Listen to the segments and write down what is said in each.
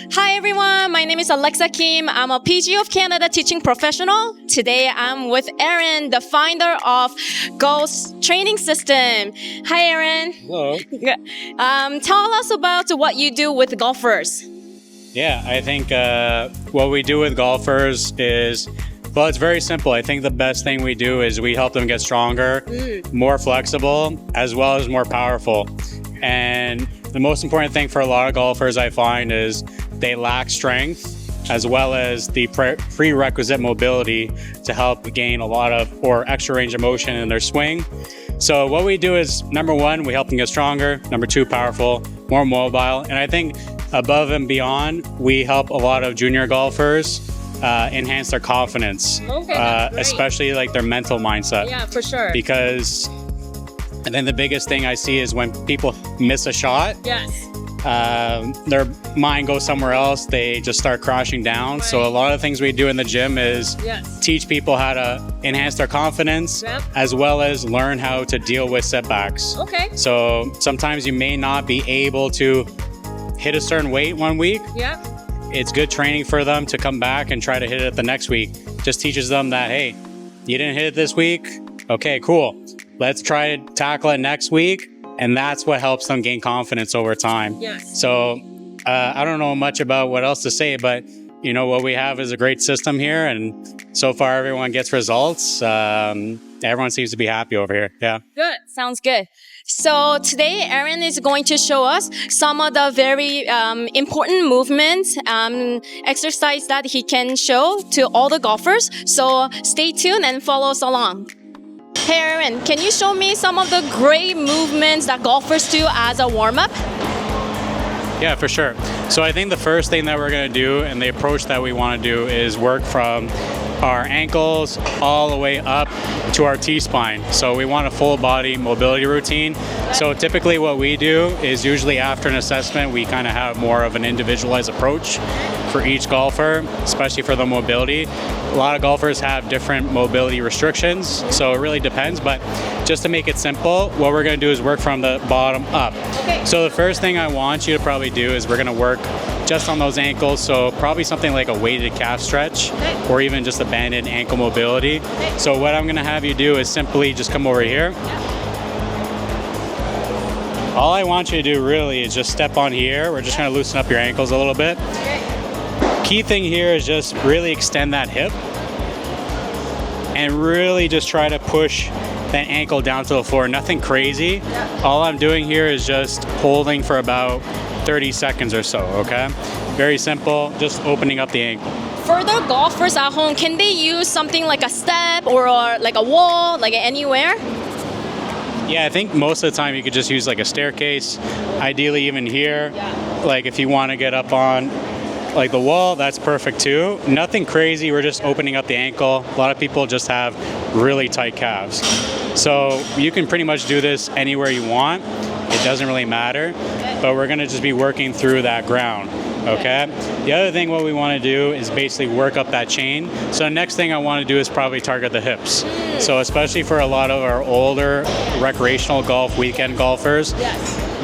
Hi everyone, my name is Alexa Kim. I'm a PG of Canada teaching professional. Today I'm with Aaron, the founder of Goals Training System. Hi Aaron. Hello. Tell us about what you do with golfers. Yeah, I think what we do with golfers is, well, it's very simple. I think the best thing we do is we help them get stronger, more flexible, as well as more powerful. And the most important thing for a lot of golfers, I find, is they lack strength as well as the prerequisite mobility to help gain a lot of or extra range of motion in their swing. So what we do is, number one, we help them get stronger. Number two, powerful, more mobile. And I think above and beyond, we help a lot of junior golfers enhance their confidence, especially like their mental mindset. Yeah, for sure. Because, and then the biggest thing I see is when people miss a shot, Yes. their mind goes somewhere else. They just start crashing down. Right. So a lot of things we do in the gym is Yes. teach people how to enhance their confidence, Yep. as well as learn how to deal with setbacks. Okay. So sometimes you may not be able to hit a certain weight one week. Yeah. It's good training for them to come back and try to hit it the next week. Just teaches them that, hey, you didn't hit it this week. Okay, cool. Let's try to tackle it next week. And that's what helps them gain confidence over time. Yes. So I don't know much about what else to say, but you know, what we have is a great system here. And so far everyone gets results. Everyone seems to be happy over here. Yeah. Good. Sounds good. So today, Aaron is going to show us some of the very important movements, exercise that he can show to all the golfers. So stay tuned and follow us along. Hey Aaron, can you show me some of the great movements that golfers do as a warm-up? Yeah, for sure. So I think the first thing that we're going to do, and the approach that we want to do, is work from our ankles all the way up to our T-spine. So we want a full body mobility routine. So typically what we do is usually after an assessment, we kind of have more of an individualized approach for each golfer, especially for the mobility. A lot of golfers have different mobility restrictions, so it really depends. But just to make it simple, what we're going to do is work from the bottom up. Okay. So the first thing I want you to probably do is we're going to work just on those ankles. So probably something like a weighted calf stretch, or even just a banded ankle mobility. So what I'm going to have you do is simply just come over here. All I want you to do really is just step on here. We're just going to loosen up your ankles a little bit. Key thing here is just really extend that hip and really just try to push that ankle down to the floor. Nothing crazy. All I'm doing here is just holding for about 30 seconds or so, okay? Very simple, just opening up the ankle. For the golfers at home, can they use something like a step or like a wall, like anywhere? Yeah, I think most of the time you could just use like a staircase, ideally even here. Like if you want to get up on like the wall, that's perfect too. Nothing crazy, we're just opening up the ankle. A lot of people just have really tight calves. So you can pretty much do this anywhere you want. It doesn't really matter, but we're gonna just be working through that ground, okay? The other thing what we wanna do is basically work up that chain. So the next thing I wanna do is probably target the hips. So especially for a lot of our older recreational golf, weekend golfers,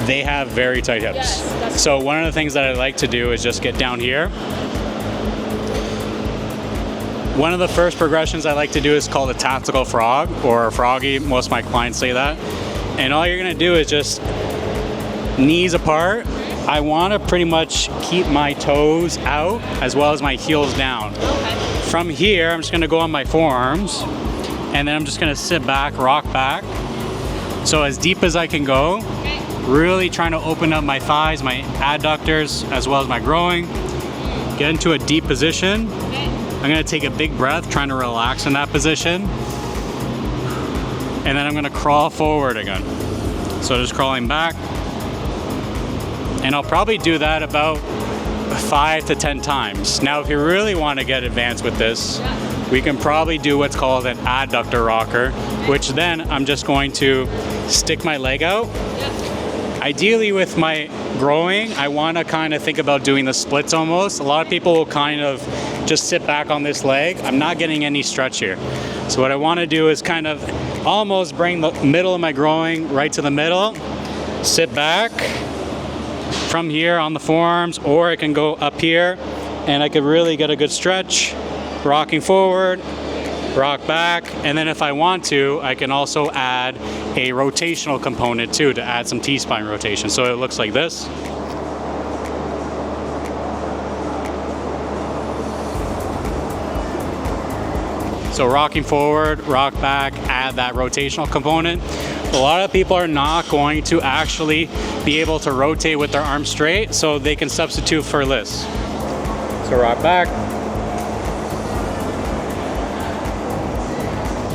they have very tight hips. So one of the things that I like to do is just get down here. One of the first progressions I like to do is called a tactical frog, or a froggy. Most of my clients say that. And all you're gonna do is just knees apart. I wanna pretty much keep my toes out as well as my heels down. From here, I'm just gonna go on my forearms, and then I'm just gonna sit back, rock back. So as deep as I can go, really trying to open up my thighs, my adductors, as well as my groin. Get into a deep position. I'm gonna take a big breath, trying to relax in that position. And then I'm gonna crawl forward again. So just crawling back. And I'll probably do that about 5 to 10 times. Now, if you really wanna get advanced with this, we can probably do what's called an adductor rocker, which then I'm just going to stick my leg out. Ideally with my groin, I want to kind of think about doing the splits almost. A lot of people will kind of just sit back on this leg. I'm not getting any stretch here. So what I want to do is kind of almost bring the middle of my groin right to the middle, sit back, from here on the forearms, or I can go up here and I could really get a good stretch, rocking forward, rock back, and then if I want to, I can also add a rotational component too to add some T-spine rotation. So it looks like this. So rocking forward, rock back, add that rotational component. A lot of people are not going to actually be able to rotate with their arms straight, so they can substitute for this. So rock back.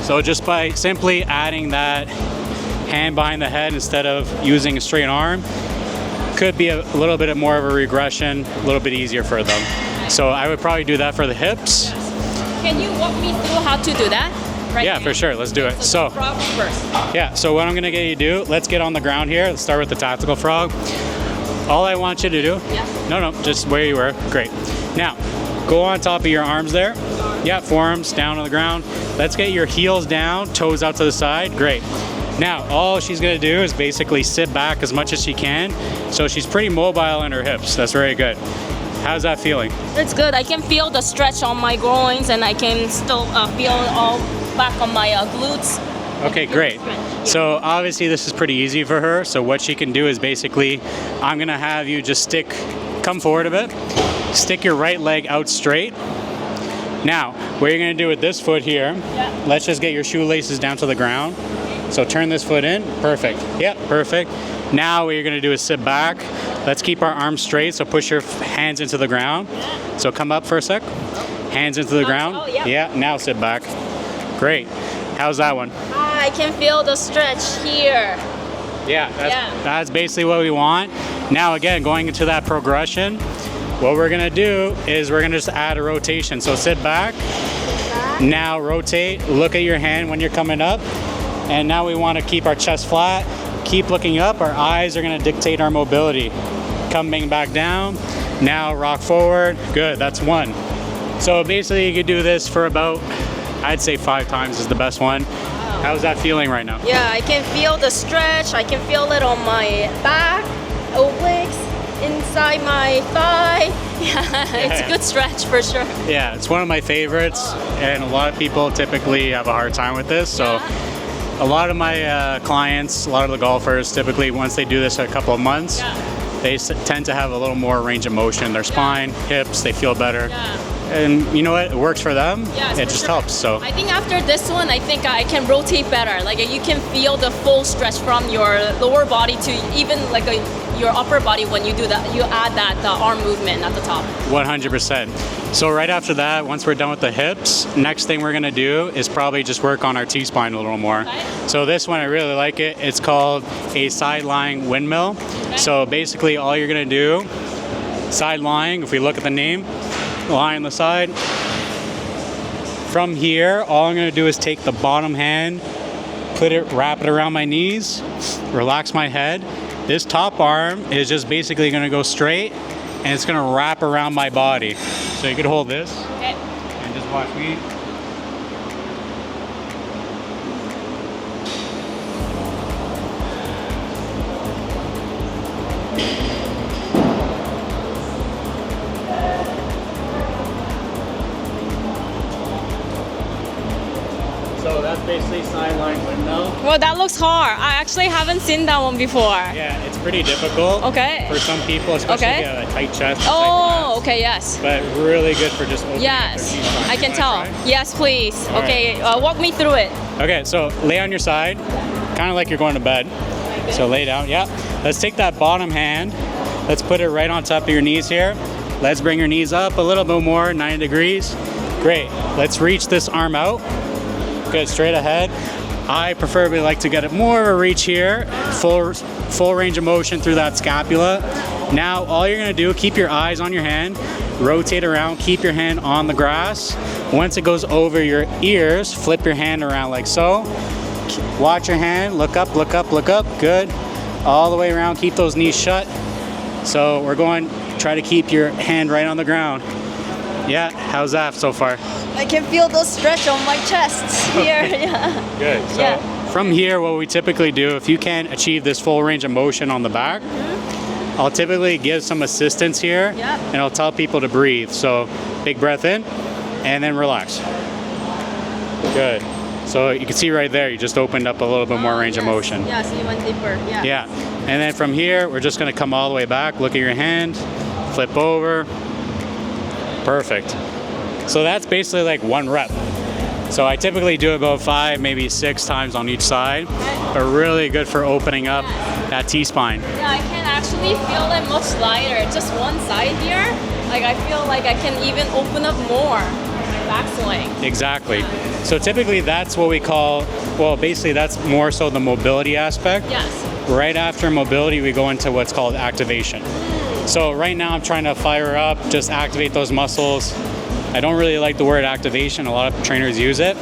So just by simply adding that hand behind the head instead of using a straight arm, could be a little bit more of a regression, a little bit easier for them. So I would probably do that for the hips. Can you walk me through how to do that? Right Yeah, now? for sure. Let's do it. So, frog first. yeah, so what I'm gonna get you to do, let's get on the ground here. Let's start with the tactical frog. All I want you to do, Yeah. no, just where you were, great. Now, go on top of your arms there. Yeah, forearms down on the ground. Let's get your heels down, toes out to the side, great. Now, all she's gonna do is basically sit back as much as she can. So she's pretty mobile in her hips, that's very good. How's that feeling? It's good. I can feel the stretch on my groins, and I can still feel all back on my glutes. Okay, great. So obviously this is pretty easy for her. So what she can do is basically, I'm gonna have you just come forward a bit, stick your right leg out straight. Now, what you're gonna do with this foot here, let's just get your shoelaces down to the ground. So turn this foot in, perfect. Yep, perfect. Now what you're gonna do is sit back. Let's keep our arms straight, so push your hands into the ground. So come up for a sec. Hands into the ground. Oh, yeah. Yeah, now sit back. Great. How's that one? I can feel the stretch here. Yeah, that's basically what we want. Now again, going into that progression, what we're gonna do is we're gonna just add a rotation. So sit back, now rotate, look at your hand when you're coming up, and now we wanna keep our chest flat, keep looking up, our eyes are gonna dictate our mobility. Coming back down, now rock forward, good, that's one. So basically you could do this for about, I'd say 5 times is the best one. How's that feeling right now? Yeah, I can feel the stretch. I can feel it on my back, obliques, inside my thigh. Yeah, it's a good stretch for sure. Yeah, it's one of my favorites, and a lot of people typically have a hard time with this. So a lot of my clients, a lot of the golfers, typically once they do this a couple of months, they tend to have a little more range of motion in their spine, hips, they feel better. And you know what? It works for them. Yes, it just helps. So I think after this one, I think I can rotate better. Like you can feel the full stretch from your lower body to even like your upper body when you do that. You add that arm movement at the top. 100%. So right after that, once we're done with the hips, next thing we're gonna do is probably just work on our T-spine a little more. Okay. So this one, I really like it. It's called a side lying windmill. Okay. So basically all you're gonna do, side lying, if we look at the name, lie on the side. From here, all I'm gonna do is take the bottom hand, wrap it around my knees, relax my head. This top arm is just basically gonna go straight, and it's gonna wrap around my body. So you could hold this, Okay. and just watch me. So that's basically sideline windmill. Well, that looks hard. I actually haven't seen that one before. Yeah, it's pretty difficult. Okay. For some people, especially Okay. if you have a tight chest. Oh, okay, yes. But really good for just opening Yes, up their T-spine. I can You tell. wanna try? Yes, please. All Okay, walk me through it. Okay, so lay on your side, kind of like you're going to bed. So lay down, yeah. Let's take that bottom hand. Let's put it right on top of your knees here. Let's bring your knees up a little bit more, 90 degrees. Great. Let's reach this arm out. Good, straight ahead. I preferably like to get it more of a reach here. Full range of motion through that scapula. Now, all you're gonna do, keep your eyes on your hand, rotate around, keep your hand on the grass. Once it goes over your ears, flip your hand around like so. Watch your hand, look up, look up, look up, good. All the way around, keep those knees shut. So we're going, try to keep your hand right on the ground. Yeah, how's that so far? I can feel the stretch on my chest here. Yeah. Good. So from here, what we typically do, if you can achieve this full range of motion on the back, I'll typically give some assistance here, Yeah. and I'll tell people to breathe. So big breath in, and then relax. Good. So you can see right there, you just opened up a little bit more range of motion. Yes, you went deeper. Yeah. Yeah. And then from here, we're just gonna come all the way back, look at your hand, flip over. Perfect. So that's basically like 1 rep. So I typically do about 5, maybe 6 times on each side, but really good for opening up that T-spine. Yeah, I can actually feel it much lighter. Just one side here, like I feel like I can even open up more. Backswing. Exactly. So typically that's what we call, well, basically that's more so the mobility aspect. Yes. Right after mobility, we go into what's called activation. So right now I'm trying to fire up, just activate those muscles. I don't really like the word activation. A lot of trainers use it,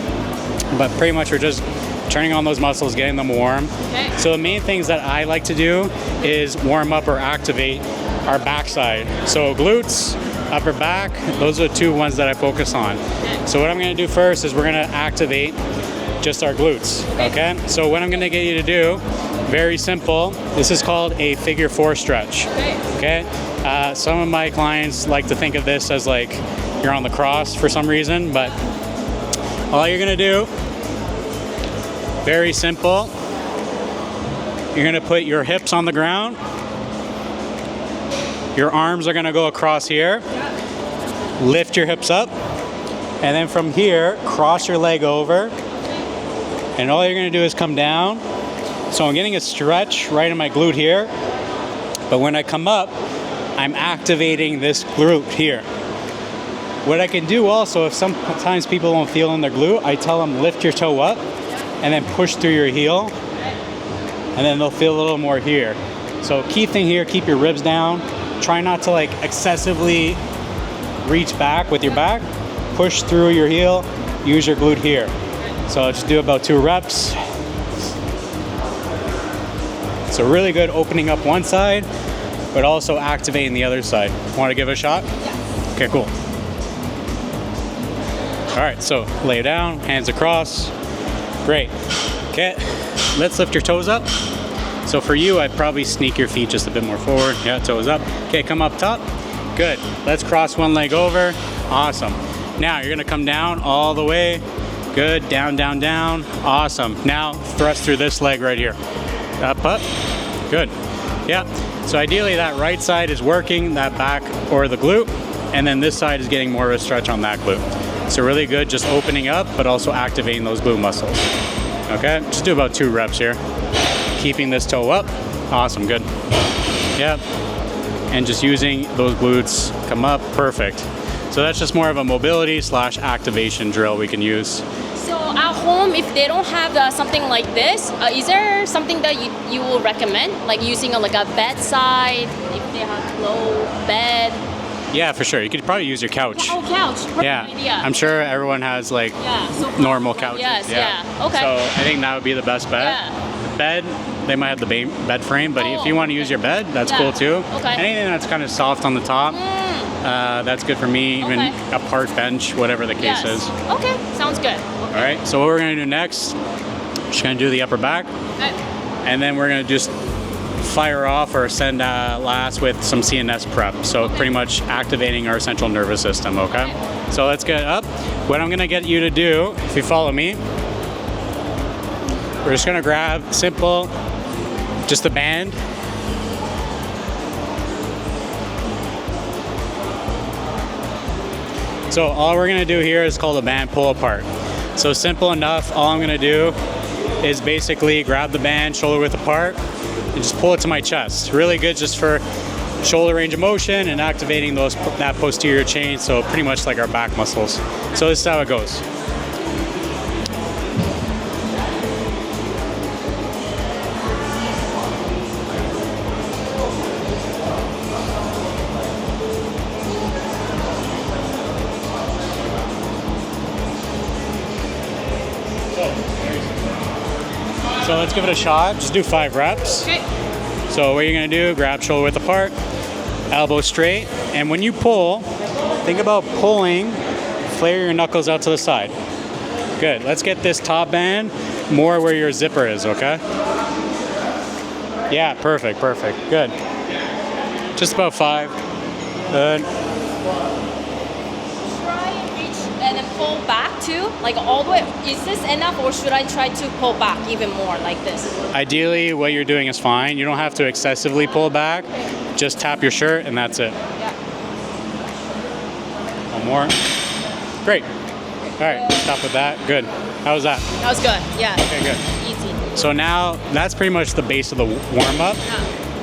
but pretty much we're just turning on those muscles, getting them warm. Okay. So the main things that I like to do is warm up or activate our backside. So glutes, upper back, those are the 2 ones that I focus on. So what I'm gonna do first is we're gonna activate just our glutes, okay? So what I'm gonna get you to do, very simple, this is called a figure 4 stretch, okay? Some of my clients like to think of this as like you're on the cross for some reason, but all you're gonna do, very simple, you're gonna put your hips on the ground, your arms are gonna go across here, lift your hips up, and then from here, cross your leg over, and all you're gonna do is come down. So I'm getting a stretch right in my glute here, but when I come up, I'm activating this glute here. What I can do also, if sometimes people don't feel in their glute, I tell them lift your toe up and then push through your heel, and then they'll feel a little more here. So key thing here, keep your ribs down. Try not to like excessively reach back with your back. Push through your heel, use your glute here. So let's do about 2 reps. So really good opening up one side, but also activating the other side. Want to give it a shot? Yeah. Okay, cool. All right, so lay down, hands across. Great. Okay, let's lift your toes up. So for you, I'd probably sneak your feet just a bit more forward. Yeah, toes up. Okay, come up top. Good. Let's cross one leg over. Awesome. Now you're gonna come down all the way. Good. Down, down, down. Awesome. Now thrust through this leg right here. Up, up. Good. Yeah. So ideally that right side is working, that back or the glute, and then this side is getting more of a stretch on that glute. So really good, just opening up, but also activating those glute muscles. Okay, just do about 2 reps here. Keeping this toe up. Awesome, good. Yep. And just using those glutes, come up, perfect. So that's just more of a mobility / activation drill we can use. So at home, if they don't have something like this, is there something that you will recommend? Like using like a bedside, if they have low bed? Yeah, for sure. You could probably use your couch. Oh, couch. Perfect Yeah, idea. I'm sure everyone has like so normal couches. Yes, yeah. Okay. So I think that would be the best bet. Yeah. Bed, they might have the bed frame, but if you want to use your bed, that's cool too. Okay. Anything that's kind of soft on the top, that's good for me. Even Okay. a park bench, whatever the case is. Okay, sounds good. All right. So what we're gonna do next, we're just gonna do the upper back, Okay. and then we're gonna just fire off or send last with some CNS prep. So pretty much activating our central nervous system, okay? So let's get up. What I'm gonna get you to do, if you follow me, we're just gonna grab simple, just the band. So all we're gonna do here is called a band pull apart. So simple enough, all I'm gonna do is basically grab the band shoulder width apart and just pull it to my chest. Really good just for shoulder range of motion and activating that posterior chain, so pretty much like our back muscles. So this is how it goes. So let's give it a shot. Just do 5 reps. Okay. So what you're gonna do, grab shoulder width apart, elbow straight, and when you pull, think about pulling, flare your knuckles out to the side. Good, let's get this top band more where your zipper is, okay? Yeah, perfect, good. Just about 5. Good. Try and reach and then pull back too, like all the way. Is this enough, or should I try to pull back even more like this? Ideally, what you're doing is fine. You don't have to excessively pull back. Just tap your shirt and that's it. Yeah. One more. Great. All right, stop with that. Good. How was that? That was good. Yeah. Okay, good. Easy. So now that's pretty much the base of the warm-up.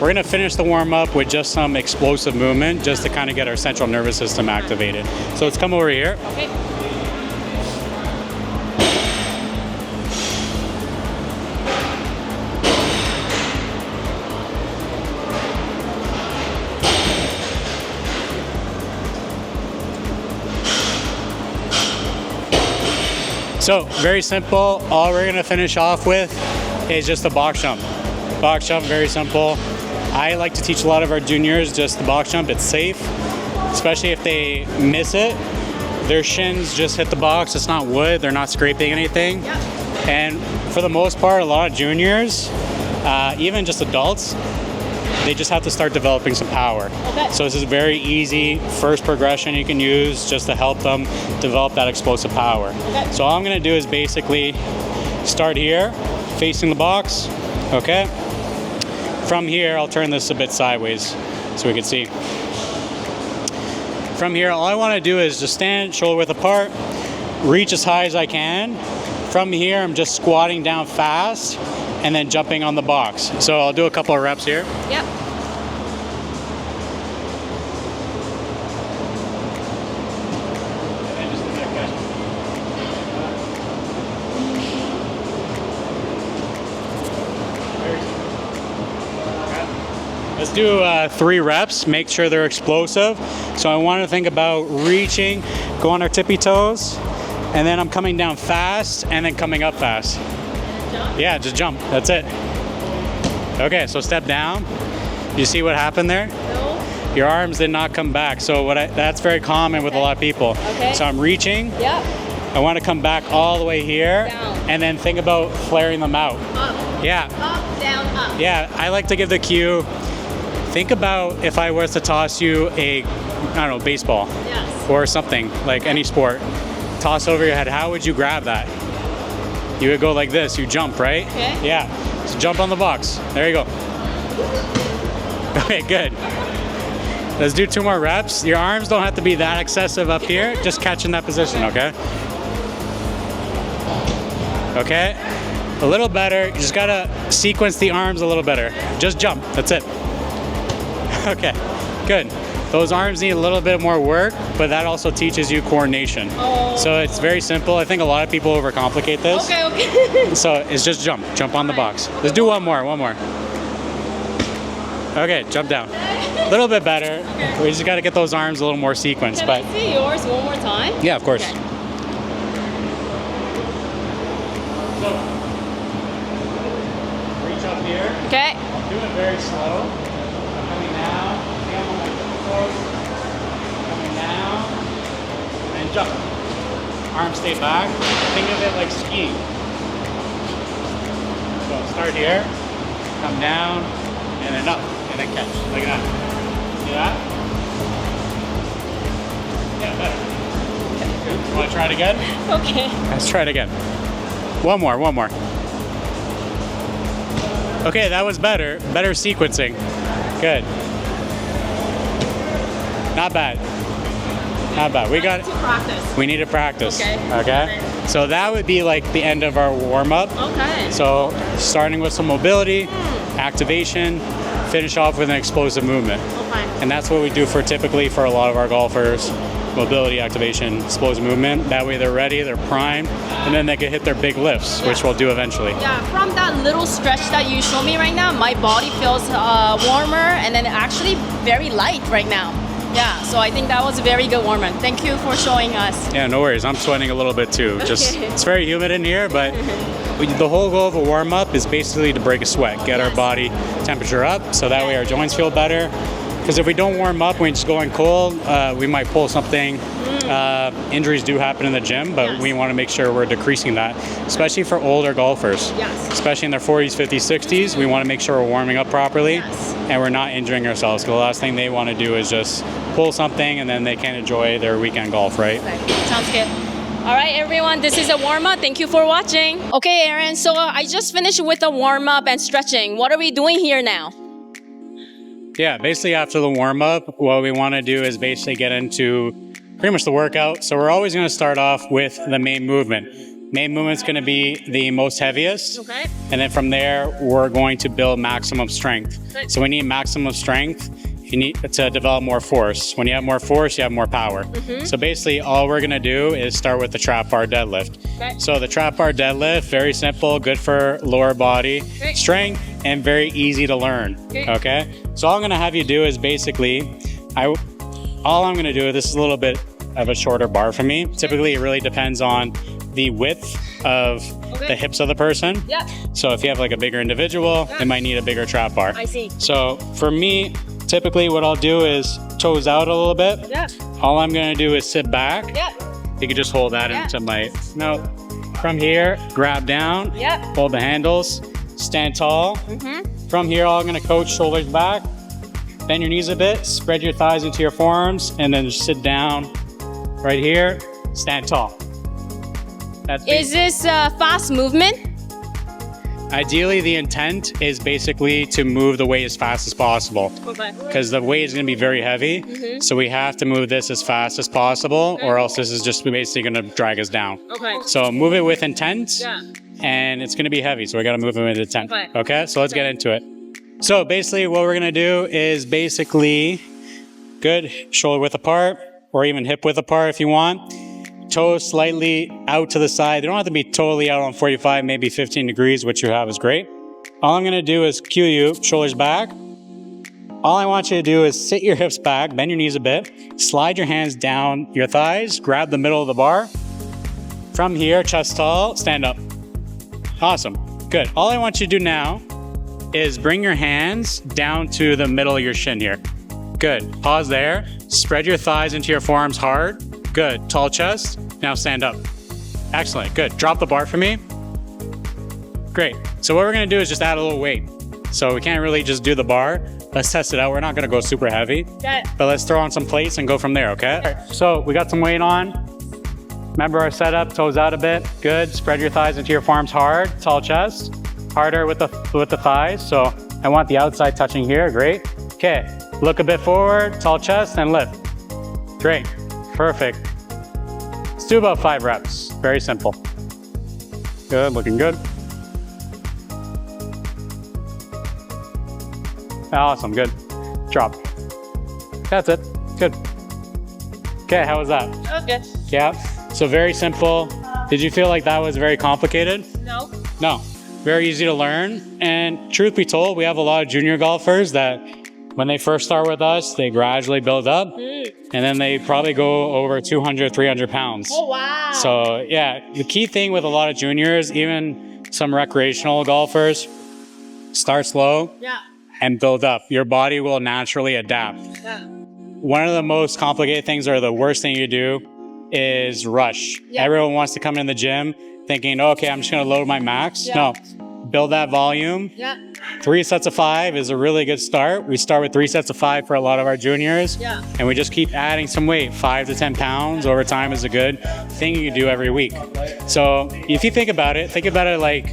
We're gonna finish the warm-up with just some explosive movement just to kind of get our central nervous system activated. So let's come over here. Okay. So very simple. All we're gonna finish off with is just a box jump. Box jump, very simple. I like to teach a lot of our juniors just the box jump. It's safe, especially if they miss it. Their shins just hit the box. It's not wood. They're not scraping anything. Yep. And for the most part, a lot of juniors, even just adults, they just have to start developing some power. Okay. So this is a very easy first progression you can use just to help them develop that explosive power. Okay. So all I'm gonna do is basically start here, facing the box, okay? From here, I'll turn this a bit sideways so we can see. From here, all I wanna do is just stand shoulder width apart, reach as high as I can. From here, I'm just squatting down fast and then jumping on the box. So I'll do a couple of reps here. Yep. Let's do 3 reps, make sure they're explosive. So I want to think about reaching, go on our tippy toes, and then I'm coming down fast and then coming up fast. Jump. Yeah, just jump, that's it. Okay, so step down. You see what happened there? No. Your arms did not come back. So that's very common with a lot of people. Okay. So I'm reaching, Yep. I want to come back all the way here, Down. and then think about flaring them out. Up. Yeah. Up. Down. Up. Yeah, I like to give the cue. Think about if I was to toss you a, I don't know, baseball Yes. or something, like any sport. Toss over your head, how would you grab that? You would go like this, you jump, right? Okay. Yeah, so jump on the box. There you go. Okay, good. Let's do 2 more reps. Your arms don't have to be that excessive up here, just catch in that position, okay? Okay, a little better. You just gotta sequence the arms a little better. Just jump, that's it. Okay, good. Those arms need a little bit more work, but that also teaches you coordination. Oh. So it's very simple. I think a lot of people overcomplicate this. Okay. Okay. So it's just jump on the box. Let's do one more. Okay, jump down. A little bit better. Okay. We just gotta get those arms a little more sequenced, Can but I see yours one more time? yeah, of course. Okay. So, reach up here. Okay. Do it very slow. I'm coming down. Hand on my toes. Coming down. And jump. Arms stay back. Think of it like skiing. So start here. Come down. And then up. And then catch. Like that. See that? Yeah, better. Good. You want to try it again? Okay. Let's try it again. One more. Okay, that was better. Better sequencing. Good. Not bad. We got To practice. We need to practice. Okay. So that would be like the end of our warm-up. Okay. So starting with some mobility, activation, finish off with an explosive movement. Okay. And that's what we do typically for a lot of our golfers. Mobility, activation, explosive movement. That way they're ready, they're primed, and then they can hit their big lifts, which we'll do eventually. Yeah, from that little stretch that you show me right now, my body feels warmer and then actually very light right now. Yeah, so I think that was a very good warm-up. Thank you for showing us. Yeah, no worries. I'm sweating a little bit too. Just Okay. it's very humid in here, but the whole goal of a warm-up is basically to break a sweat, get our body temperature up, so that way our joints feel better, Because if we don't warm up, we just go in cold, we might pull something. Injuries do happen in the gym, but Yes. we want to make sure we're decreasing that, especially for older golfers. Yes. Especially in their 40s, 50s, 60s, we want to make sure we're warming up properly Yes. and we're not injuring ourselves. Because the last thing they want to do is just pull something and then they can't enjoy their weekend golf, right? Sounds good. All right, everyone, this is a warm-up. Thank you for watching. Okay, Aaron, so I just finished with the warm-up and stretching. What are we doing here now? Yeah, basically after the warm-up, what we want to do is basically get into pretty much the workout. So we're always going to start off with the main movement. Main movement's going to be the most heaviest. Okay. And then from there, we're going to build maximum strength. Good. So we need maximum strength. You need to develop more force. When you have more force, you have more power. So basically, all we're gonna do is start with the trap bar deadlift. Okay. So the trap bar deadlift, very simple, good for lower body Okay. strength, and very easy to learn. Okay. Okay. So all I'm gonna have you do is basically, all I'm gonna do, this is a little bit of a shorter bar for me. Typically, it really depends on the width of Okay. the hips of the person. Yeah, So if you have like a bigger individual, they might need a bigger trap bar. I see. So for me, typically what I'll do is toes out a little bit. Yeah, All I'm gonna do is sit back. yeah, You can just hold that Yeah. into my, no, from here, grab down, yeah. hold the handles, stand tall. From here, all I'm gonna coach shoulders back, bend your knees a bit, spread your thighs into your forearms, and then just sit down right here, stand tall. That's Is this a fast movement? Ideally, the intent is basically to move the weight as fast as possible. Okay. Because the weight is going to be very heavy. So we have to move this as fast as possible, or else this is just basically going to drag us down. Okay. So move it with intent, Yeah. and it's going to be heavy. So we got to move it with intent. Okay. Okay, so let's get into it. So basically, what we're going to do is basically good shoulder width apart, or even hip width apart if you want. Toes slightly out to the side. They don't have to be totally out on 45, maybe 15 degrees, which you have is great. All I'm going to do is cue you, shoulders back. All I want you to do is sit your hips back, bend your knees a bit, slide your hands down your thighs, grab the middle of the bar. From here, chest tall, stand up. Awesome. Good. All I want you to do now is bring your hands down to the middle of your shin here. Good. Pause there. Spread your thighs into your forearms hard. Good. Tall chest. Now stand up. Excellent. Good. Drop the bar for me. Great. So what we're going to do is just add a little weight. So we can't really just do the bar. Let's test it out. We're not going to go super heavy, Yeah. but let's throw on some plates and go from there, okay? All right. So we got some weight on. Remember our setup, toes out a bit. Good. Spread your thighs into your forearms hard. Tall chest. Harder with the thighs. So I want the outside touching here. Great. Okay. Look a bit forward. Tall chest and lift. Great. Perfect. Let's do about 5 reps. Very simple. Good. Looking good. Awesome. Good. Drop. That's it. Good. Okay. How was that? Okay. Yeah. So very simple. Did you feel like that was very complicated? No. No. Very easy to learn. And truth be told, we have a lot of junior golfers that when they first start with us, they gradually build up and then they probably go over 200, 300 pounds. Oh, wow. So yeah, the key thing with a lot of juniors, even some recreational golfers, start slow Yeah. and build up. Your body will naturally adapt. Yeah. One of the most complicated things or the worst thing you do is rush. Yeah. Everyone wants to come in the gym thinking, okay, I'm just going to load my max. Yeah. No, build that volume. Yeah. 3 sets of 5 is a really good start. We start with 3 sets of 5 for a lot of our juniors. Yeah. And we just keep adding some weight. 5 to 10 pounds over time is a good thing you do every week. So if you think about it like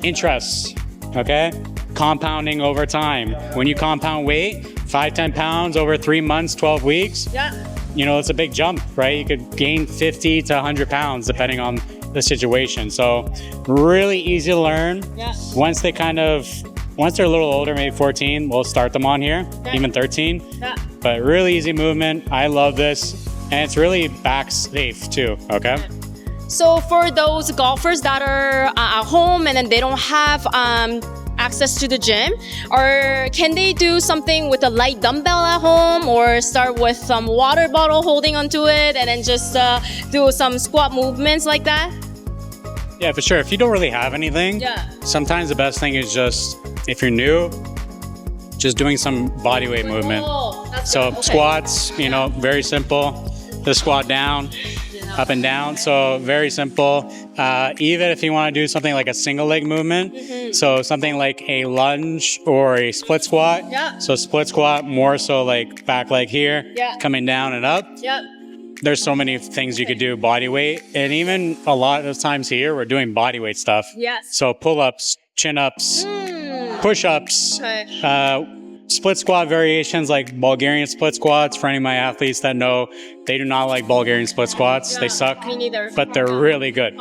interest, okay? Compounding over time. When you compound weight, 5, 10 pounds over 3 months, 12 weeks, Yeah. you know, it's a big jump, right? You could gain 50 to 100 pounds depending on the situation. So really easy to learn. Yeah. Once they're a little older, maybe 14, we'll start them on here, Okay. even 13. Yeah. But really easy movement. I love this. And it's really back safe too, okay? So for those golfers that are at home and then they don't have access to the gym, or can they do something with a light dumbbell at home, or start with some water bottle holding onto it and then just do some squat movements like that? Yeah, for sure. If you don't really have anything, Yeah. sometimes the best thing is just, if you're new, just doing some body weight movement. Oh, So squats, you know, very simple. Just squat down, up and down. So very simple. Even if you want to do something like a single leg movement, so something like a lunge or a split squat. Yeah. So split squat, more so like back leg here, coming down and up. Yep. There's so many things you could do, body weight. And even a lot of times here, we're doing body weight stuff. Yes. So pull-ups, chin-ups, push-ups, split squat variations like Bulgarian split squats. For any of my athletes that know, they do not like Bulgarian split squats. They suck. Me neither. But they're really good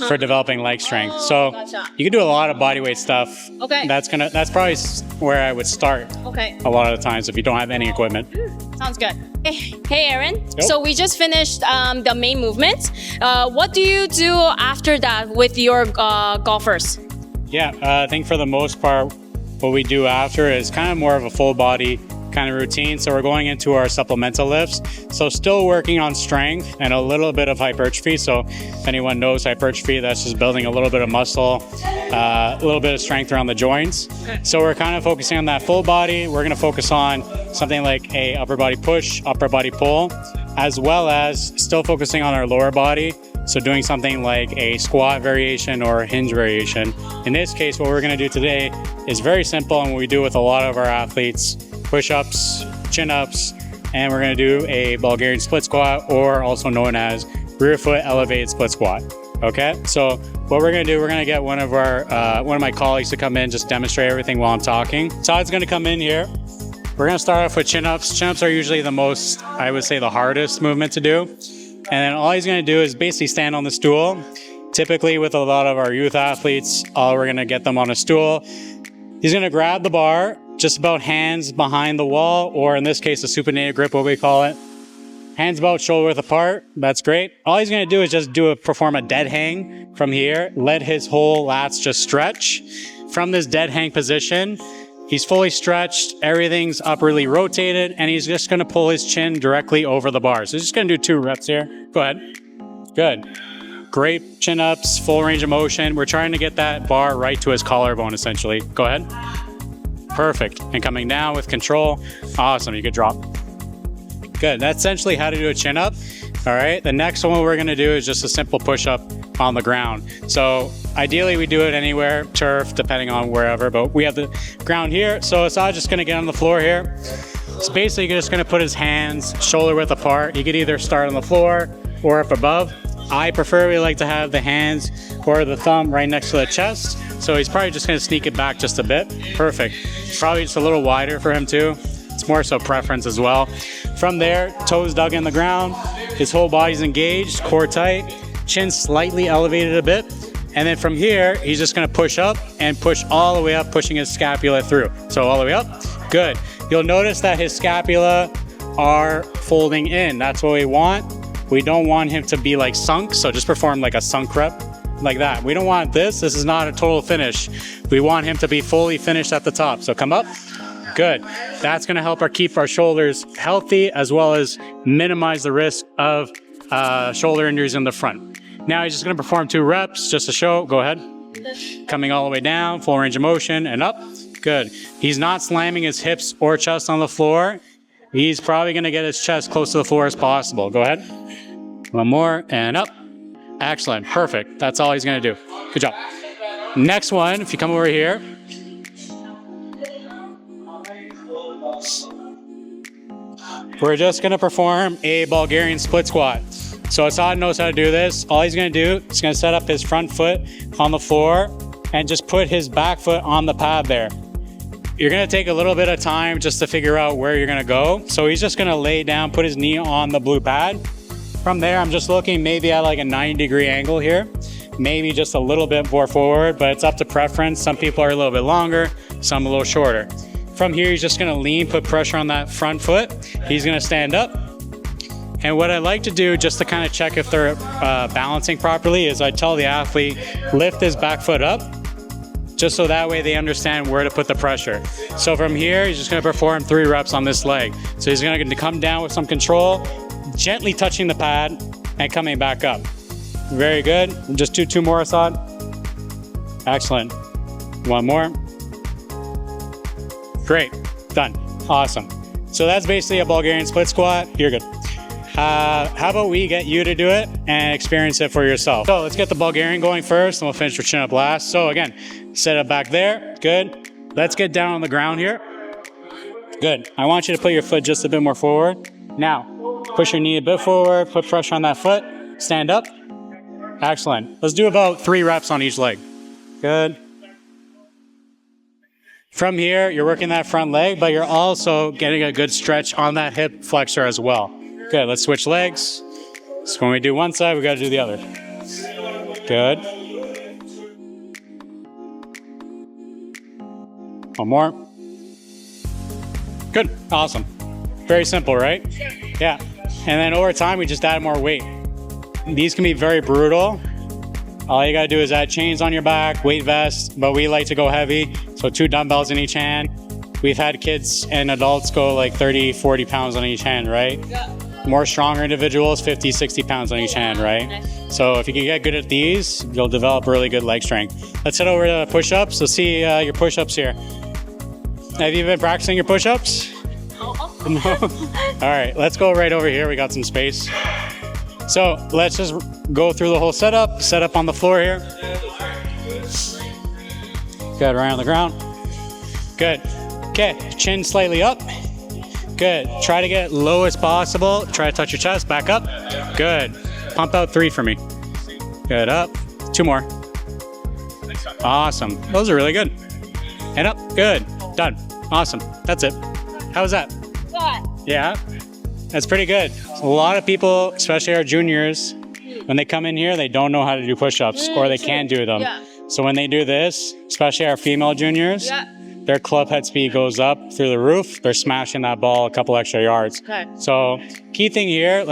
for developing leg strength. So you can do a lot of body weight stuff. Okay. That's probably where I would start Okay. a lot of the times if you don't have any equipment. Sounds good. Hey, Aaron. So we just finished the main movement. What do you do after that with your golfers? Yeah, I think for the most part, what we do after is kind of more of a full body kind of routine. So we're going into our supplemental lifts. So still working on strength and a little bit of hypertrophy. So if anyone knows hypertrophy, that's just building a little bit of muscle, a little bit of strength around the joints. So we're kind of focusing on that full body. We're going to focus on something like a upper body push, upper body pull, as well as still focusing on our lower body. So doing something like a squat variation or a hinge variation. In this case, what we're going to do today is very simple, and what we do with a lot of our athletes: push-ups, chin-ups, and we're going to do a Bulgarian split squat, or also known as rear foot elevated split squat. Okay, so what we're going to do, we're going to get one of my colleagues to come in, just demonstrate everything while I'm talking. Todd's going to come in here. We're going to start off with chin-ups. Chin-ups are usually the most, I would say, the hardest movement to do. And then all he's going to do is basically stand on the stool. Typically with a lot of our youth athletes, we're going to get them on a stool. He's going to grab the bar, just about hands behind the wall, or in this case, a supinated grip, what we call it. Hands about shoulder width apart. That's great. All he's going to do is just perform a dead hang from here. Let his whole lats just stretch. From this dead hang position, he's fully stretched, everything's upwardly rotated, and he's just going to pull his chin directly over the bar. So he's just going to do 2 reps here. Go ahead. Good. Great chin ups, full range of motion. We're trying to get that bar right to his collarbone, essentially. Go ahead. Perfect. And coming down with control. Awesome. You could drop. Good. That's essentially how to do a chin up. All right. The next one we're going to do is just a simple push up on the ground. So ideally we do it anywhere, turf, depending on wherever, but we have the ground here. So Assad's just going to get on the floor here. So basically you're just going to put his hands shoulder width apart. You could either start on the floor or up above. I prefer like to have the hands or the thumb right next to the chest. So he's probably just going to sneak it back just a bit. Perfect. Probably just a little wider for him too. It's more so preference as well. From there, toes dug in the ground. His whole body's engaged, core tight, chin slightly elevated a bit. And then from here, he's just going to push up and push all the way up, pushing his scapula through. So all the way up. Good. You'll notice that his scapula are folding in. That's what we want. We don't want him to be like sunk. So just perform like a sunk rep like that. We don't want this. This is not a total finish. We want him to be fully finished at the top. So come up. Good. That's going to help keep our shoulders healthy, as well as minimize the risk of shoulder injuries in the front. Now he's just going to perform 2 reps just to show. Go ahead. Coming all the way down, full range of motion, and up. Good. He's not slamming his hips or chest on the floor. He's probably going to get his chest close to the floor as possible. Go ahead. One more, and up. Excellent. Perfect. That's all he's going to do. Good job. Next one, if you come over here. We're just going to perform a Bulgarian split squat. So Assad knows how to do this. All he's going to do is going to set up his front foot on the floor and just put his back foot on the pad there. You're going to take a little bit of time just to figure out where you're going to go. So he's just going to lay down, put his knee on the blue pad. From there, I'm just looking maybe at like a 90-degree angle here. Maybe just a little bit more forward, but it's up to preference. Some people are a little bit longer, some a little shorter. From here, he's just going to lean, put pressure on that front foot. He's going to stand up. And what I like to do, just to kind of check if they're balancing properly, is I tell the athlete, lift his back foot up, just so that way they understand where to put the pressure. So from here, he's just going to perform 3 reps on this leg. So he's going to come down with some control, gently touching the pad and coming back up. Very good. Just do 2 more, Assad. Excellent. 1 more. Great. Done. Awesome. So that's basically a Bulgarian split squat. You're good. How about we get you to do it and experience it for yourself? So let's get the Bulgarian going first, and we'll finish with chin up last. So again, set up back there. Good. Let's get down on the ground here. Good. I want you to put your foot just a bit more forward. Now, push your knee a bit forward, put pressure on that foot, stand up. Excellent. Let's do about 3 reps on each leg. Good. From here, you're working that front leg, but you're also getting a good stretch on that hip flexor as well. Good. Let's switch legs. So when we do one side, we got to do the other. Good. One more. Good. Awesome. Very simple, right? Yeah. And then over time, we just add more weight. These can be very brutal. All you gotta do is add chains on your back, weight vest, but we like to go heavy. So 2 dumbbells in each hand. We've had kids and adults go like 30, 40 pounds on each hand, right? Yeah. More stronger individuals, 50, 60 pounds on each hand, right? So if you can get good at these, you'll develop really good leg strength. Let's head over to push-ups. Let's see your push-ups here. Have you been practicing your push-ups? No? All right, let's go right over here. We got some space. So let's just go through the whole setup. Set up on the floor here. Good, right on the ground. Good. Okay, chin slightly up. Good. Try to get low as possible. Try to touch your chest. Back up. Good. Pump out 3 for me. Good. Up. 2 more. Awesome. Those are really good. And up. Good. Done. Awesome. That's it. How was that? Good. Yeah. That's pretty good. A lot of people, especially our juniors, when they come in here, they don't know how to do push-ups or they can't do them. Yeah. So when they do this, especially our female juniors, their club head speed goes up through the roof. They're smashing that ball a couple extra yards. Okay. So key thing here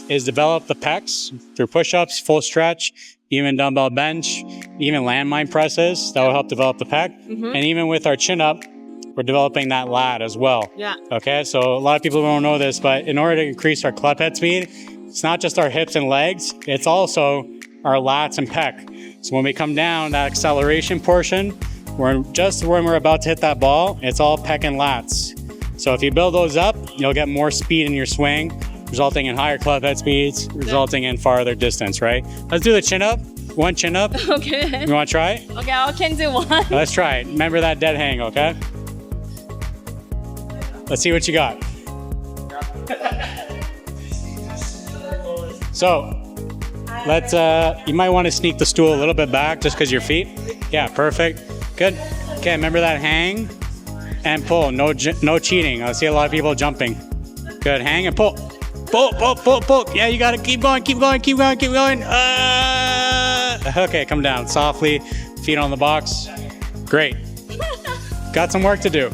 is develop the pecs through push-ups, full stretch, even dumbbell bench, even landmine presses. That will help develop the pec. And even with our chin up, we're developing that lat as well. Yeah. Okay, so a lot of people don't know this, but in order to increase our club head speed, it's not just our hips and legs, it's also our lats and pec. So when we come down, that acceleration portion, just when we're about to hit that ball, it's all pec and lats. So if you build those up, you'll get more speed in your swing, resulting in higher club head speeds, resulting in farther distance, right? Let's do the chin up. 1 chin up. Okay. You want to try it? Okay, I can do 1. Let's try it. Remember that dead hang, okay? Let's see what you got. So, let's, you might want to sneak the stool a little bit back just because your feet. Yeah, perfect. Good. Okay, remember that hang and pull. No cheating. I see a lot of people jumping. Good. Hang and pull. Pull, pull, pull, pull. Yeah, you got to keep going, keep going, keep going, keep going. Okay, come down softly. Feet on the box. Great. Got some work to do.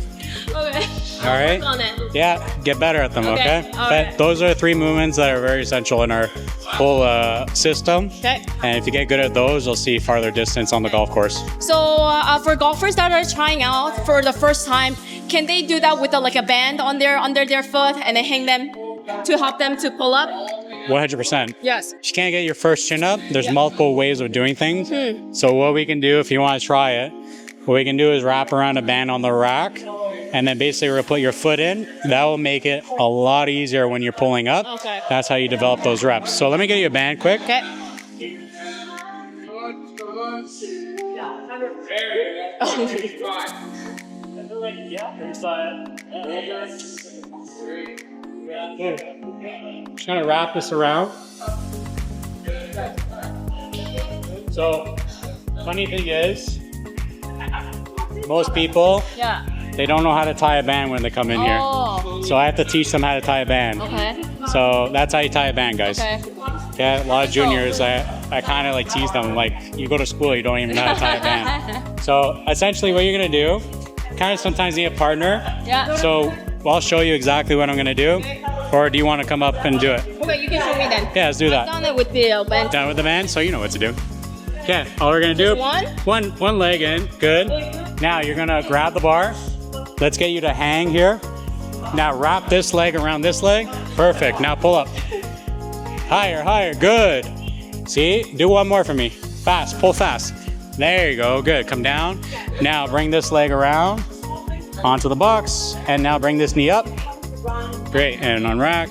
Okay. All right. On it. Yeah, get better at them, okay? But those are 3 movements that are very essential in our whole system. Okay. And if you get good at those, you'll see farther distance on the golf course. So for golfers that are trying out for the first time, can they do that with like a band on under their foot and then hang them to help them to pull up? 100%. Yes. If you can't get your first chin up, there's multiple ways of doing things. So what we can do if you want to try it, what we can do is wrap around a band on the rack. And then basically we'll put your foot in. That will make it a lot easier when you're pulling up. Okay. That's how you develop those reps. So let me get you a band quick. Okay. Just gonna wrap this around. So, funny thing is, most people, they don't know how to tie a band when they come in here. So I have to teach them how to tie a band. Okay. So that's how you tie a band, guys. Okay. Yeah, a lot of juniors, I kind of like tease them, like, you go to school, you don't even know how to tie a band. So essentially what you're gonna do, kind of sometimes need a partner. Yeah. So I'll show you exactly what I'm gonna do. Or do you want to come up and do it? Okay, you can show me then. Yeah, let's do that. I've done it with the band. Done with the band, so you know what to do. Okay, all we're gonna do, one leg in, good. Now you're gonna grab the bar. Let's get you to hang here. Now wrap this leg around this leg. Perfect, now pull up. Higher, higher, good. See, do one more for me. Fast, pull fast. There you go, good, come down. Now bring this leg around onto the box, and now bring this knee up. Great, and on rack.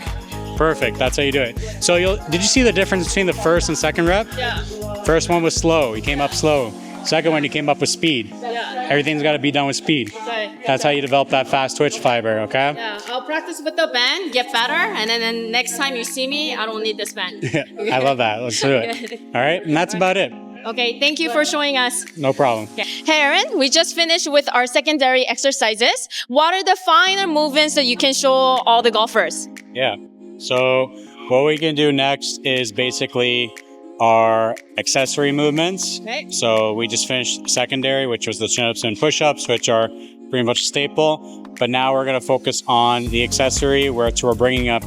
Perfect, that's how you do it. So did you see the difference between the first and second rep? Yeah. First one was slow, you came up slow. Second one, you came up with speed. Yeah. Everything's gotta be done with speed. Okay. That's how you develop that fast twitch fiber, okay? Yeah, I'll practice with the band, get better, and then next time you see me, I don't need this band. I love that, let's do it. All right, and that's about it. Okay, thank you for showing us. No problem. Okay. Hey Aaron, we just finished with our secondary exercises. What are the final movements that you can show all the golfers? Yeah, so what we can do next is basically our accessory movements. Okay. So we just finished secondary, which was the chin-ups and push-ups, which are pretty much a staple. But now we're going to focus on the accessory, which we're bringing up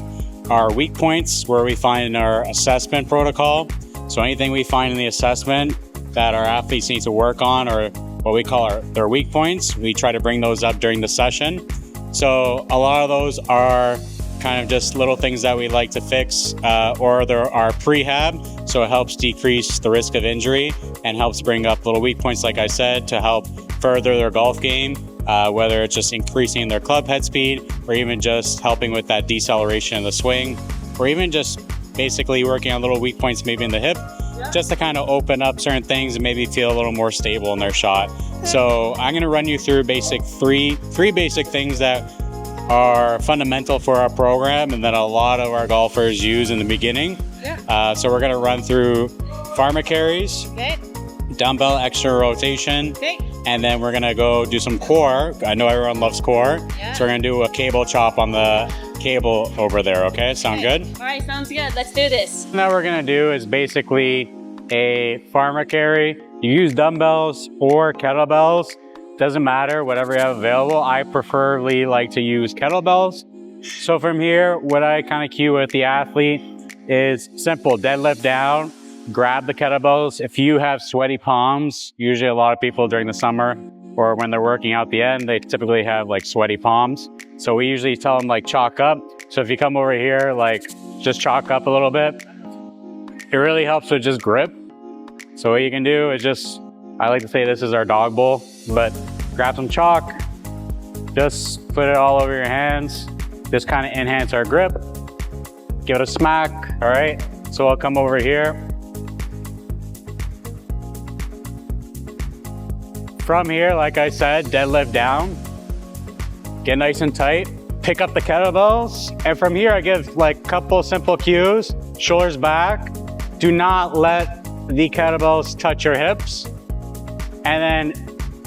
our weak points, where we find in our assessment protocol. So anything we find in the assessment that our athletes need to work on, or what we call their weak points, we try to bring those up during the session. So a lot of those are kind of just little things that we like to fix, or there are prehab, so it helps decrease the risk of injury and helps bring up little weak points, like I said, to help further their golf game, whether it's just increasing their club head speed, or even just helping with that deceleration of the swing, or even just basically working on little weak points maybe in the hip, just to kind of open up certain things and maybe feel a little more stable in their shot. So I'm going to run you through three basic things that are fundamental for our program and that a lot of our golfers use in the beginning. So we're going to run through farmer carries, Okay. dumbbell extra rotation, Okay. and then we're going to go do some core. I know everyone loves core, Yeah. so we're going to do a cable chop on the cable over there, okay? Sound good? All right, sounds good. Let's do this. Now what we're going to do is basically a farmer carry. You use dumbbells or kettlebells. Doesn't matter, whatever you have available. I preferably like to use kettlebells. So from here, what I kind of cue with the athlete is simple: deadlift down, grab the kettlebells. If you have sweaty palms, usually a lot of people during the summer or when they're working out the end, they typically have like sweaty palms. So we usually tell them like chalk up. So if you come over here, like just chalk up a little bit. It really helps with just grip. So what you can do is just, I like to say this is our dog bowl, but grab some chalk, just put it all over your hands, just kind of enhance our grip, give it a smack, all right? So I'll come over here. From here, like I said, deadlift down, get nice and tight, pick up the kettlebells, and from here I give like a couple simple cues: shoulders back, do not let the kettlebells touch your hips, and then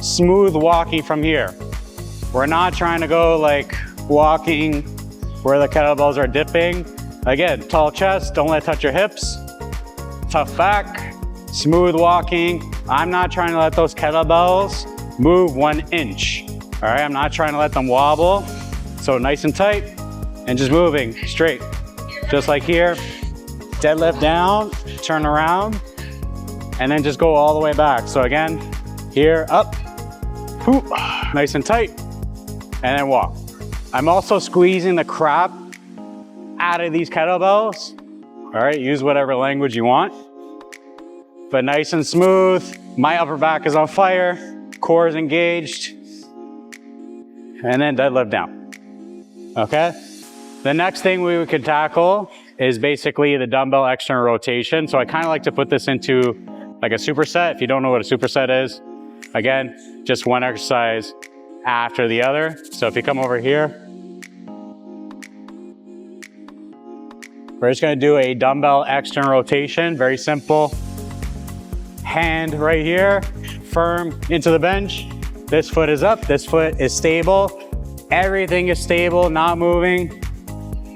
smooth walking from here. We're not trying to go like walking where the kettlebells are dipping. Again, tall chest, don't let it touch your hips. Tough back, smooth walking. I'm not trying to let those kettlebells move 1 inch. All right, I'm not trying to let them wobble. So nice and tight and just moving straight. Just like here, deadlift down, turn around, and then just go all the way back. So again, here, up, whoop, nice and tight, and then walk. I'm also squeezing the crap out of these kettlebells. All right, use whatever language you want, but nice and smooth. My upper back is on fire, core is engaged, and then deadlift down, okay? The next thing we could tackle is basically the dumbbell external rotation. So I kind of like to put this into like a superset. If you don't know what a superset is, again, just one exercise after the other. So if you come over here, we're just gonna do a dumbbell external rotation, very simple. Hand right here, firm into the bench. This foot is up, this foot is stable. Everything is stable, not moving.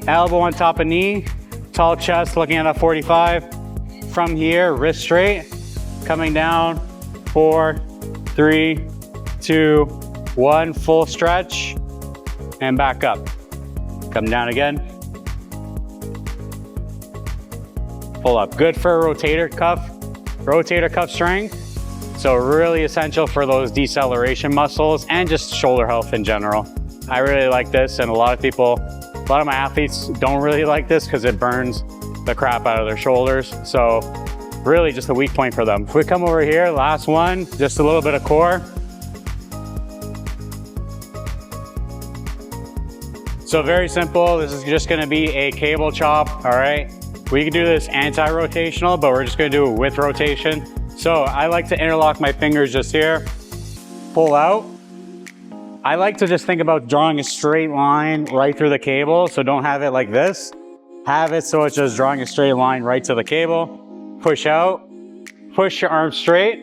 Elbow on top of knee, tall chest looking at a 45. From here, wrist straight, coming down, 4, 3, 2, 1, full stretch, and back up. Come down again. Pull up. Good for a rotator cuff strength. So really essential for those deceleration muscles and just shoulder health in general. I really like this, and a lot of my athletes don't really like this because it burns the crap out of their shoulders. So really just a weak point for them. If we come over here, last one, just a little bit of core. So very simple. This is just gonna be a cable chop, all right? We can do this anti-rotational, but we're just gonna do it with rotation. So I like to interlock my fingers just here, pull out. I like to just think about drawing a straight line right through the cable, so don't have it like this. Have it so it's just drawing a straight line right to the cable. Push out, push your arms straight,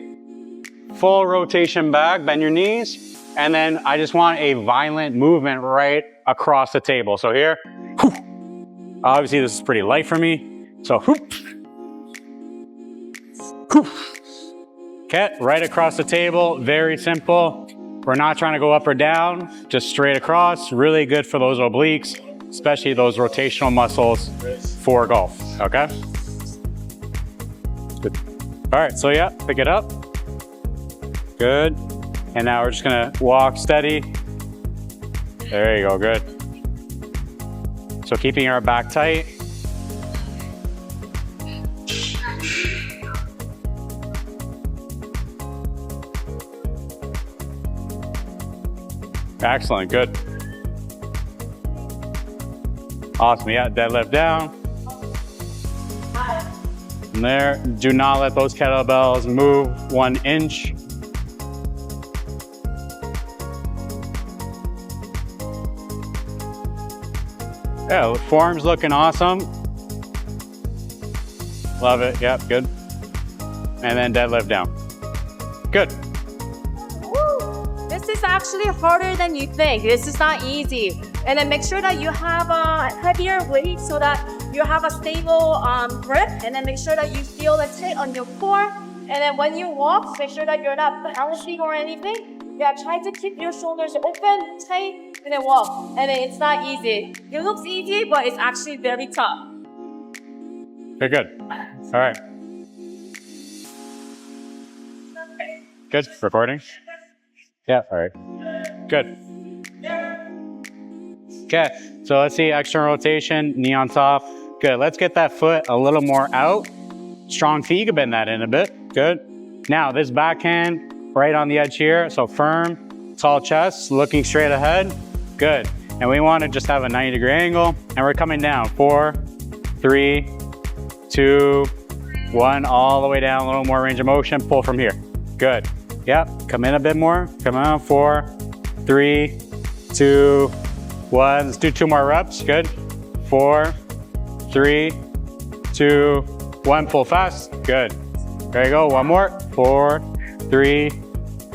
full rotation back, bend your knees, and then I just want a violent movement right across the table. So here, whoop. Obviously this is pretty light for me, so whoop, whoop. Okay, right across the table, very simple. We're not trying to go up or down, just straight across. Really good for those obliques, especially those rotational muscles for golf, okay? Good. All right, so yeah, pick it up. Good. And now we're just gonna walk steady. There you go, good. So keeping our back tight. Excellent, good. Awesome, yeah, deadlift down. From there, do not let those kettlebells move 1 inch. Yeah, the form's looking awesome. Love it, yep, good. And then deadlift down. Good. This is actually harder than you think. This is not easy. And then make sure that you have a heavier weight so that you have a stable grip. And then make sure that you feel the tilt on your core. And then when you walk, make sure that you're not balancing or anything. Yeah, try to keep your shoulders open, tight, and then walk. And then it's not easy. It looks easy, but it's actually very tough. Very good. All right. Good, recording? Yeah, all right. Good. Okay, so let's see, external rotation, knee on top. Good, let's get that foot a little more out. Strong feet, you can bend that in a bit. Good. Now, this backhand right on the edge here, so firm, tall chest, looking straight ahead. Good. And we want to just have a 90-degree angle, and we're coming down. 4, 3, 2, 1, all the way down, a little more range of motion. Pull from here. Good. Yep, come in a bit more. Come on, 4, 3, 2, 1. Let's do 2 more reps. Good. 4, 3, 2, 1. Pull fast. Good. There you go. One more. 4, 3,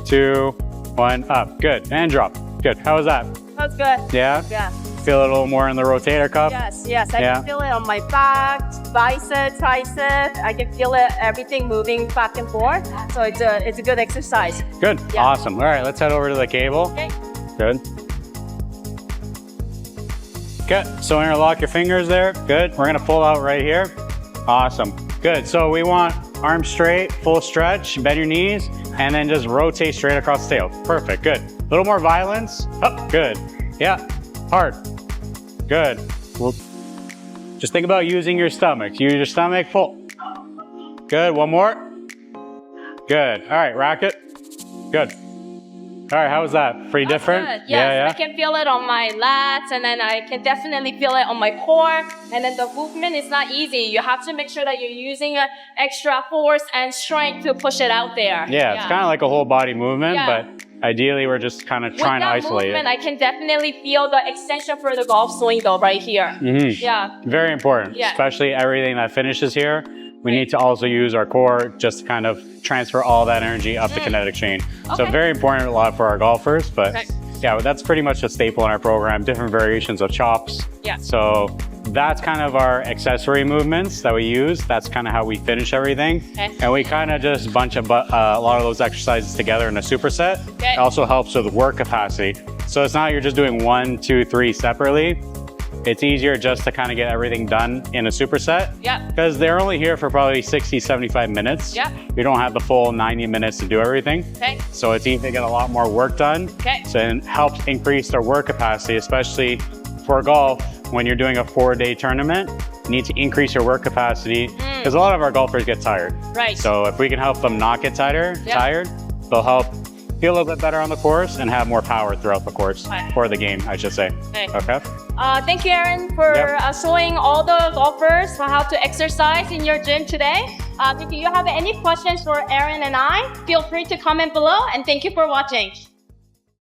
2, 1. Up. Good. And drop. Good. How was that? That was good. Yeah? Yeah. Feel it a little more in the rotator cuff? Yes, yes. I can feel it on my back, bicep, tricep. I can feel it, everything moving back and forth. So it's a good exercise. Good. Yeah. Awesome. All right, let's head over to the cable. Okay. Good. Okay, so interlock your fingers there. Good. We're gonna pull out right here. Awesome. Good. So we want arms straight, full stretch, bend your knees, and then just rotate straight across the tail. Perfect. Good. A little more violence. Up. Good. Yeah. Hard. Good. Well, just think about using your stomach. Use your stomach, pull. Good, one more. Good, all right, rack it. Good. All right, how was that? Pretty different? Good. Yes, I can feel it on my lats, and then I can definitely feel it on my core. And then the movement is not easy. You have to make sure that you're using extra force and strength to push it out there. Yeah, it's kind of like a whole body movement, Yeah. but ideally we're just kind of trying to isolate movement, it. I can definitely feel the extension for the golf swing though, right here. Yeah. Very important, Yeah. especially everything that finishes here. We need to also use our core just to kind of transfer all that energy up the kinetic chain. So Okay. very important a lot for our golfers, but Okay. yeah, that's pretty much a staple in our program, different variations of chops. Yeah. So that's kind of our accessory movements that we use. That's kind of how we finish everything. Okay. And we kind of just bunch a lot of those exercises together in a superset. Okay. It also helps with work capacity. So it's not you're just doing 1, 2, 3 separately. It's easier just to kind of get everything done in a superset. Yeah. Because they're only here for probably 60, 75 minutes. Yeah. We don't have the full 90 minutes to do everything. Okay. So it's easy to get a lot more work done. Okay. So it helps increase their work capacity, especially for golf. When you're doing a 4-day tournament, you need to increase your work capacity because a lot of our golfers get tired. Right. So if we can help them not get tired, Yeah. they'll help feel a little bit better on the course and have more power throughout the course, Right. or the game, I should say. Okay. Thank you, Aaron, for Yep. showing all the golfers how to exercise in your gym today. If you have any questions for Aaron and I, feel free to comment below, and thank you for watching.